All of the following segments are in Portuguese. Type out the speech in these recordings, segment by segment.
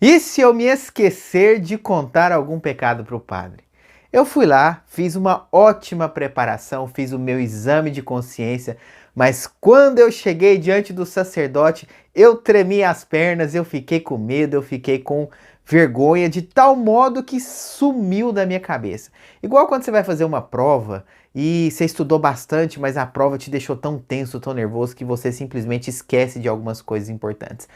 E se eu me esquecer de contar algum pecado para o padre? Eu fui lá, fiz uma ótima preparação, fiz o meu exame de consciência, mas quando eu cheguei diante do sacerdote, eu tremi as pernas, eu fiquei com medo, eu fiquei com vergonha, de tal modo que sumiu da minha cabeça. Igual quando você vai fazer uma prova e você estudou bastante, mas a prova te deixou tão tenso, tão nervoso que você simplesmente esquece de algumas coisas importantes.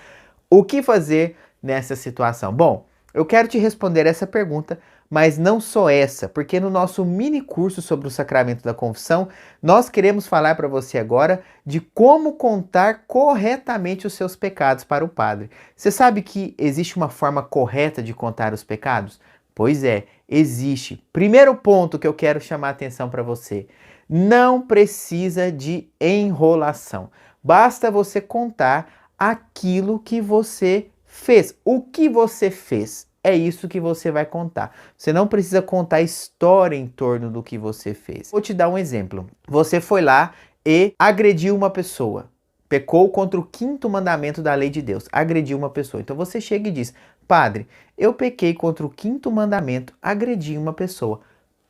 O que fazer nessa situação? Bom, eu quero te responder essa pergunta, mas não só essa, porque no nosso mini curso sobre o sacramento da confissão, nós queremos falar para você agora de como contar corretamente os seus pecados para o padre. Você sabe que existe uma forma correta de contar os pecados? Pois é, existe. Primeiro ponto que eu quero chamar a atenção para você: não precisa de enrolação. Basta você contar aquilo que você fez. O que você fez? É isso que você vai contar. Você não precisa contar história em torno do que você fez. Vou te dar um exemplo. Você foi lá e agrediu uma pessoa. Pecou contra o quinto mandamento da lei de Deus. Agrediu uma pessoa. Então você chega e diz: Padre, eu pequei contra o quinto mandamento, agredi uma pessoa.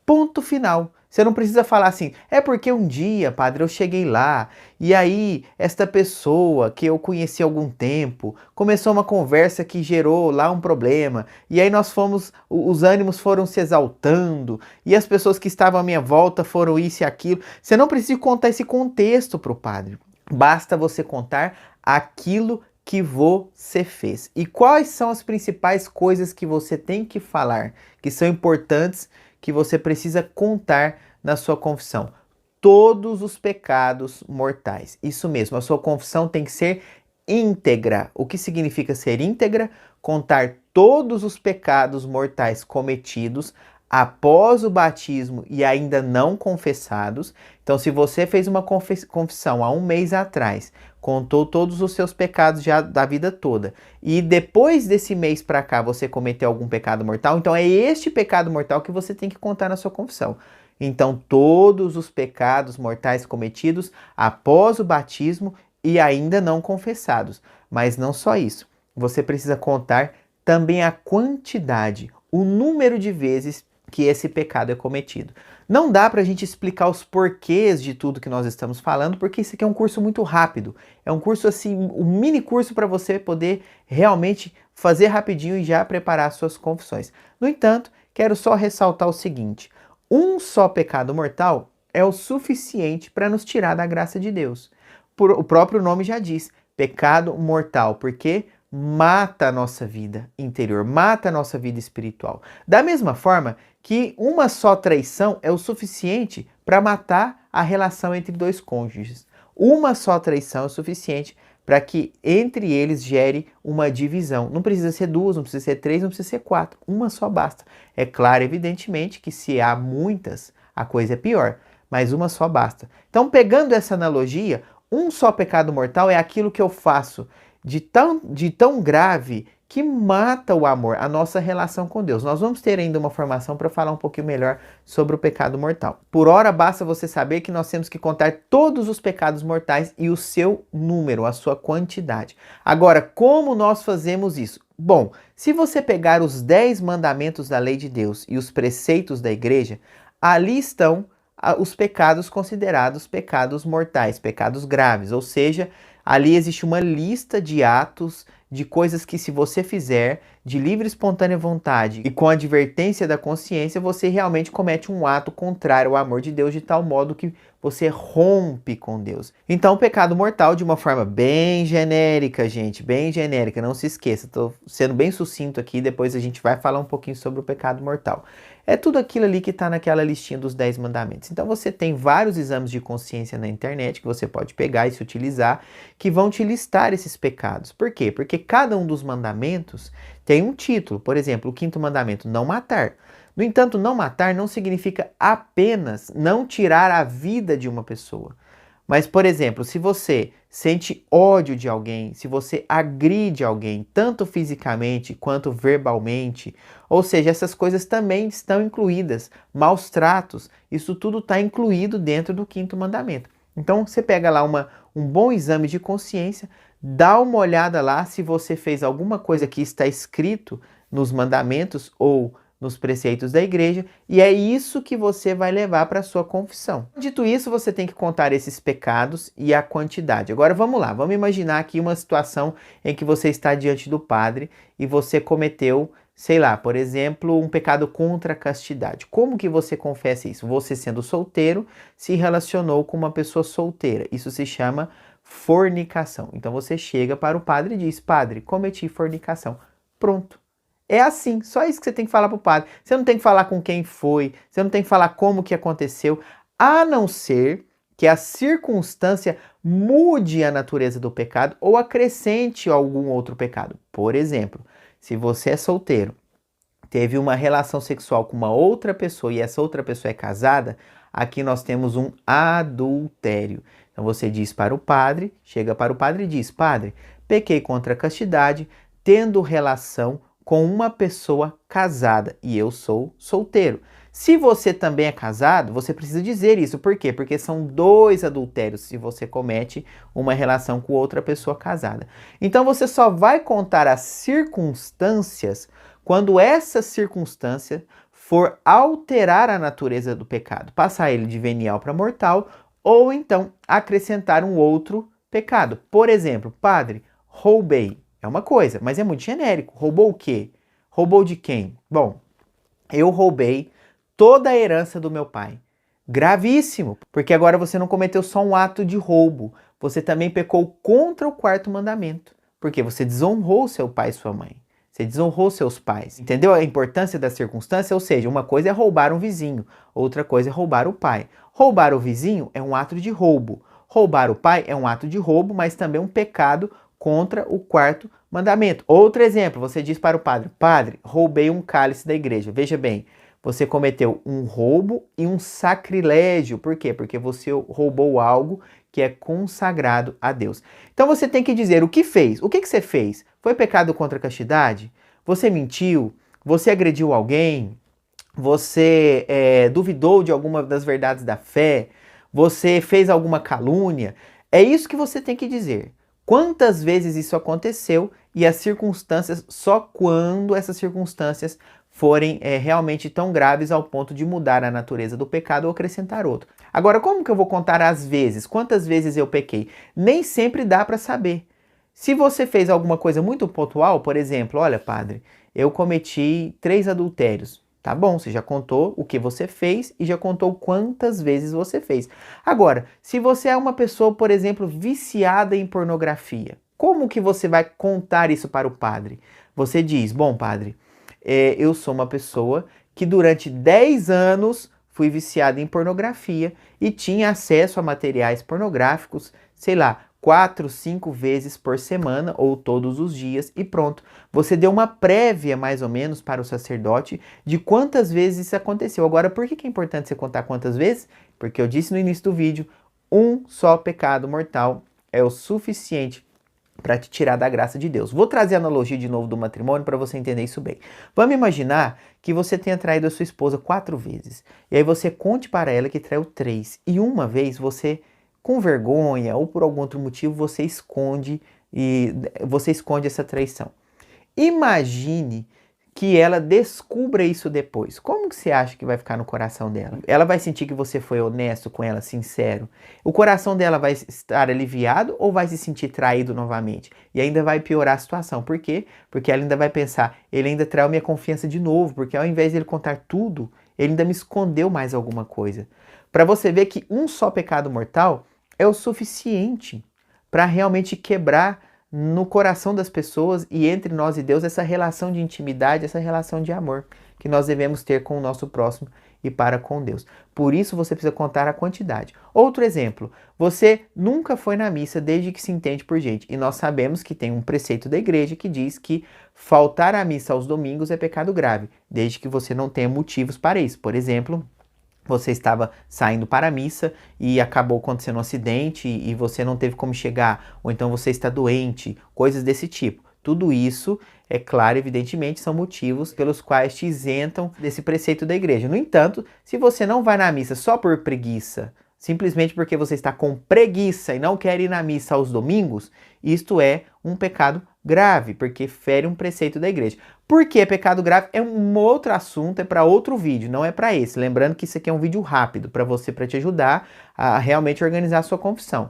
Ponto final. Você não precisa falar assim, é porque um dia, padre, eu cheguei lá e aí esta pessoa que eu conheci há algum tempo começou uma conversa que gerou lá um problema e aí nós fomos, os ânimos foram se exaltando e as pessoas que estavam à minha volta foram isso e aquilo. Você não precisa contar esse contexto para o padre. Basta você contar aquilo que você fez. E quais são as principais coisas que você tem que falar, que são importantes, que você precisa contar na sua confissão? Todos os pecados mortais. Isso mesmo, a sua confissão tem que ser íntegra. O que significa ser íntegra? Contar todos os pecados mortais cometidos após o batismo e ainda não confessados. Então, se você fez uma confissão há um mês atrás, contou todos os seus pecados já da vida toda, e depois desse mês para cá você cometeu algum pecado mortal, então é este pecado mortal que você tem que contar na sua confissão. Então, todos os pecados mortais cometidos após o batismo e ainda não confessados. Mas não só isso, você precisa contar também a quantidade, o número de vezes que esse pecado é cometido. Não dá para a gente explicar os porquês de tudo que nós estamos falando, porque isso aqui é um curso muito rápido. É um curso assim, um mini curso para você poder realmente fazer rapidinho e já preparar suas confissões. No entanto, quero só ressaltar o seguinte: um só pecado mortal é o suficiente para nos tirar da graça de Deus. O próprio nome já diz, pecado mortal, porque mata a nossa vida interior, mata a nossa vida espiritual. Da mesma forma que uma só traição é o suficiente para matar a relação entre dois cônjuges. Uma só traição é o suficiente para que entre eles gere uma divisão. Não precisa ser duas, não precisa ser três, não precisa ser quatro. Uma só basta. É claro, evidentemente, que se há muitas, a coisa é pior, mas uma só basta. Então, pegando essa analogia, um só pecado mortal é aquilo que eu faço de tão grave que mata o amor, a nossa relação com Deus. Nós vamos ter ainda uma formação para falar um pouquinho melhor sobre o pecado mortal. Por ora, basta você saber que nós temos que contar todos os pecados mortais e o seu número, a sua quantidade. Agora, como nós fazemos isso? Bom, se você pegar os 10 mandamentos da lei de Deus e os preceitos da igreja, ali estão os pecados considerados pecados mortais, pecados graves, ou seja, ali existe uma lista de atos, de coisas que se você fizer de livre e espontânea vontade e com a advertência da consciência, você realmente comete um ato contrário ao amor de Deus de tal modo que você rompe com Deus. Então, o pecado mortal, de uma forma bem genérica, gente, bem genérica, não se esqueça, estou sendo bem sucinto aqui, depois a gente vai falar um pouquinho sobre o pecado mortal. É tudo aquilo ali que está naquela listinha dos 10 mandamentos. Então você tem vários exames de consciência na internet que você pode pegar e se utilizar, que vão te listar esses pecados. Por quê? Porque cada um dos mandamentos tem um título. Por exemplo, o quinto mandamento, não matar. No entanto, não matar não significa apenas não tirar a vida de uma pessoa. Mas, por exemplo, se você sente ódio de alguém, se você agride alguém, tanto fisicamente quanto verbalmente, ou seja, essas coisas também estão incluídas. Maus tratos, isso tudo está incluído dentro do quinto mandamento. Então, você pega lá um bom exame de consciência, dá uma olhada lá se você fez alguma coisa que está escrito nos mandamentos ou nos preceitos da igreja, e é isso que você vai levar para a sua confissão. Dito isso, você tem que contar esses pecados e a quantidade. Agora vamos lá, vamos imaginar aqui uma situação em que você está diante do padre e você cometeu, sei lá, por exemplo, um pecado contra a castidade. Como que você confessa isso? Você, sendo solteiro, se relacionou com uma pessoa solteira. Isso se chama fornicação. Então você chega para o padre e diz: padre, cometi fornicação. Pronto. É assim, só isso que você tem que falar para o padre. Você não tem que falar com quem foi, você não tem que falar como que aconteceu, a não ser que a circunstância mude a natureza do pecado ou acrescente algum outro pecado. Por exemplo, se você é solteiro, teve uma relação sexual com uma outra pessoa e essa outra pessoa é casada, aqui nós temos um adultério. Então você diz para o padre, chega para o padre e diz: padre, pequei contra a castidade, tendo relação com uma pessoa casada e eu sou solteiro. Se você também é casado, você precisa dizer isso. Por quê? Porque são 2 adultérios se você comete uma relação com outra pessoa casada. Então você só vai contar as circunstâncias quando essa circunstância for alterar a natureza do pecado, passar ele de venial para mortal, ou então acrescentar um outro pecado. Por exemplo, padre, roubei. É uma coisa, mas é muito genérico. Roubou o quê? Roubou de quem? Bom, eu roubei toda a herança do meu pai. Gravíssimo, porque agora você não cometeu só um ato de roubo, você também pecou contra o 4º mandamento, porque você desonrou seu pai e sua mãe. Você desonrou seus pais. Entendeu a importância da circunstância? Ou seja, uma coisa é roubar um vizinho, outra coisa é roubar o pai. Roubar o vizinho é um ato de roubo. Roubar o pai é um ato de roubo, mas também um pecado contra o 4º mandamento. Outro exemplo, você diz para o padre: padre, roubei um cálice da igreja. Veja bem, você cometeu um roubo e um sacrilégio. Por quê? Porque você roubou algo que é consagrado a Deus. Então você tem que dizer o que fez. O que você fez? Foi pecado contra a castidade? Você mentiu? Você agrediu alguém? Você duvidou de alguma das verdades da fé? Você fez alguma calúnia? É isso que você tem que dizer. Quantas vezes isso aconteceu e as circunstâncias, só quando essas circunstâncias forem realmente tão graves ao ponto de mudar a natureza do pecado ou acrescentar outro. Agora, como que eu vou contar as vezes? Quantas vezes eu pequei? Nem sempre dá para saber. Se você fez alguma coisa muito pontual, por exemplo, olha, padre, eu cometi 3 adultérios. Tá bom, você já contou o que você fez e já contou quantas vezes você fez. Agora, se você é uma pessoa, por exemplo, viciada em pornografia, como que você vai contar isso para o padre? Você diz: bom, padre, eu sou uma pessoa que durante 10 anos fui viciada em pornografia e tinha acesso a materiais pornográficos, sei lá, 4, 5 vezes por semana ou todos os dias e pronto. Você deu uma prévia mais ou menos para o sacerdote de quantas vezes isso aconteceu. Agora, por que é importante você contar quantas vezes? Porque eu disse no início do vídeo, um só pecado mortal é o suficiente para te tirar da graça de Deus. Vou trazer a analogia de novo do matrimônio para você entender isso bem. Vamos imaginar que você tenha traído a sua esposa 4 vezes. E aí você conte para ela que traiu 3. E uma vez você, com vergonha ou por algum outro motivo, você esconde essa traição. Imagine que ela descubra isso depois. Como que você acha que vai ficar no coração dela? Ela vai sentir que você foi honesto com ela, sincero? O coração dela vai estar aliviado ou vai se sentir traído novamente? E ainda vai piorar a situação. Por quê? Porque ela ainda vai pensar: ele ainda traiu minha confiança de novo, porque ao invés de ele contar tudo, ele ainda me escondeu mais alguma coisa. Para você ver que um só pecado mortal é o suficiente para realmente quebrar no coração das pessoas e entre nós e Deus essa relação de intimidade, essa relação de amor que nós devemos ter com o nosso próximo e para com Deus. Por isso você precisa contar a quantidade. Outro exemplo, você nunca foi na missa desde que se entende por gente. E nós sabemos que tem um preceito da igreja que diz que faltar à missa aos domingos é pecado grave, desde que você não tenha motivos para isso. Por exemplo, você estava saindo para a missa e acabou acontecendo um acidente e você não teve como chegar, ou então você está doente, coisas desse tipo. Tudo isso, é claro, evidentemente, são motivos pelos quais te isentam desse preceito da igreja. No entanto, se você não vai na missa só por preguiça, simplesmente porque você está com preguiça e não quer ir na missa aos domingos, isto é um pecado grave, porque fere um preceito da igreja. Por que pecado grave? É um outro assunto, é para outro vídeo, não é para esse. Lembrando que isso aqui é um vídeo rápido para te ajudar a realmente organizar a sua confissão.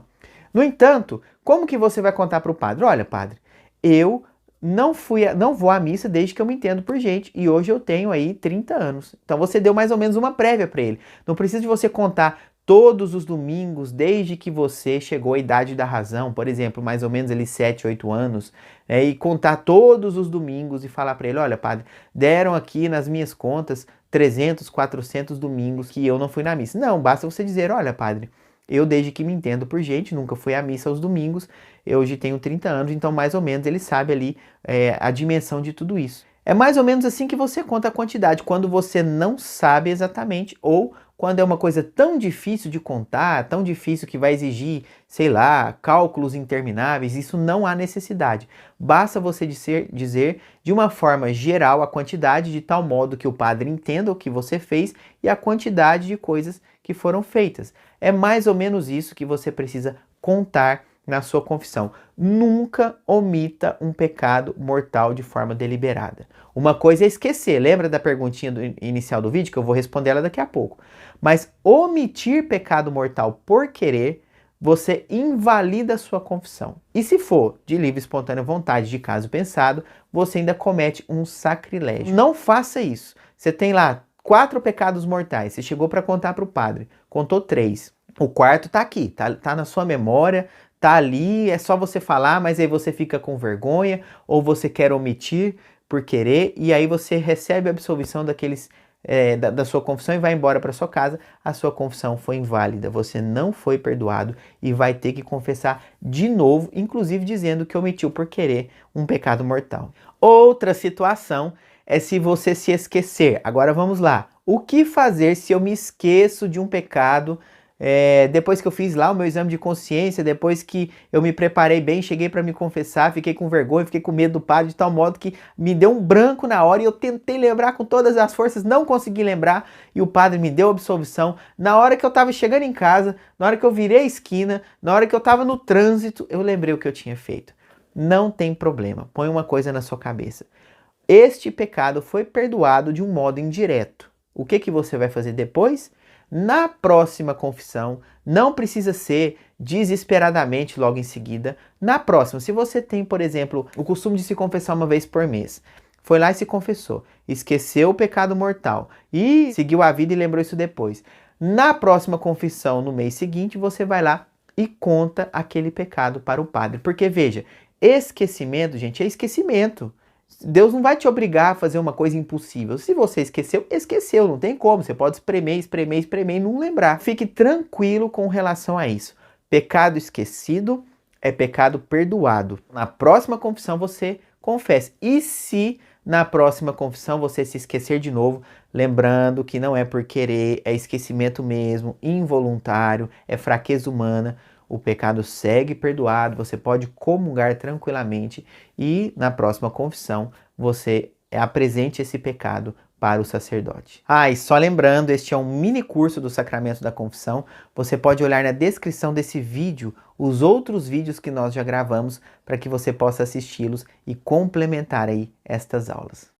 No entanto, como que você vai contar para o padre? Olha, padre, eu não vou à missa desde que eu me entendo por gente e hoje eu tenho aí 30 anos. Então você deu mais ou menos uma prévia para ele. Não precisa de você contar todos os domingos desde que você chegou à idade da razão, por exemplo, mais ou menos ali 7, 8 anos, e contar todos os domingos e falar para ele, olha, padre, deram aqui nas minhas contas 300, 400 domingos que eu não fui na missa. Não, basta você dizer, olha, padre, eu, desde que me entendo por gente, nunca fui à missa aos domingos, eu hoje tenho 30 anos, então mais ou menos ele sabe ali a dimensão de tudo isso. É mais ou menos assim que você conta a quantidade, quando você não sabe exatamente, ou quando é uma coisa tão difícil de contar, tão difícil que vai exigir, sei lá, cálculos intermináveis, isso não há necessidade. Basta você dizer de uma forma geral a quantidade, de tal modo que o padre entenda o que você fez e a quantidade de coisas que foram feitas. É mais ou menos isso que você precisa contar na sua confissão. Nunca omita um pecado mortal de forma deliberada. Uma coisa é esquecer, lembra da perguntinha inicial do vídeo, que eu vou responder ela daqui a pouco. Mas omitir pecado mortal por querer, você invalida a sua confissão. E se for de livre e espontânea vontade, de caso pensado, você ainda comete um sacrilégio. Não faça isso. Você tem lá 4 pecados mortais, você chegou para contar para o padre, contou 3. O quarto tá aqui, tá na sua memória, tá ali, é só você falar, mas aí você fica com vergonha, ou você quer omitir por querer, e aí você recebe a absolvição daqueles da sua confissão e vai embora para sua casa. A sua confissão foi inválida, você não foi perdoado e vai ter que confessar de novo, inclusive dizendo que omitiu por querer um pecado mortal. Outra situação é se você se esquecer. Agora vamos lá. O que fazer se eu me esqueço de um pecado depois que eu fiz lá o meu exame de consciência, depois que eu me preparei bem, cheguei para me confessar, fiquei com vergonha, fiquei com medo do padre, de tal modo que me deu um branco na hora e eu tentei lembrar com todas as forças, não consegui lembrar e o padre me deu absolvição. Na hora que eu estava chegando em casa, na hora que eu virei a esquina, na hora que eu estava no trânsito, eu lembrei o que eu tinha feito. Não tem problema, põe uma coisa na sua cabeça. Este pecado foi perdoado de um modo indireto. O que você vai fazer depois? Na próxima confissão, não precisa ser desesperadamente logo em seguida. Na próxima, se você tem, por exemplo, o costume de se confessar uma vez por mês, foi lá e se confessou, esqueceu o pecado mortal e seguiu a vida e lembrou isso depois. Na próxima confissão, no mês seguinte, você vai lá e conta aquele pecado para o padre. Porque veja, esquecimento, gente, é esquecimento. Deus não vai te obrigar a fazer uma coisa impossível. Se você esqueceu, esqueceu, não tem como. Você pode espremer, espremer, espremer e não lembrar. Fique tranquilo com relação a isso. Pecado esquecido é pecado perdoado. Na próxima confissão você confessa. E se na próxima confissão você se esquecer de novo, lembrando que não é por querer, é esquecimento mesmo, involuntário, é fraqueza humana, o pecado segue perdoado, você pode comungar tranquilamente e na próxima confissão você apresente esse pecado para o sacerdote. E só lembrando, este é um mini curso do Sacramento da Confissão. Você pode olhar na descrição desse vídeo os outros vídeos que nós já gravamos para que você possa assisti-los e complementar aí estas aulas.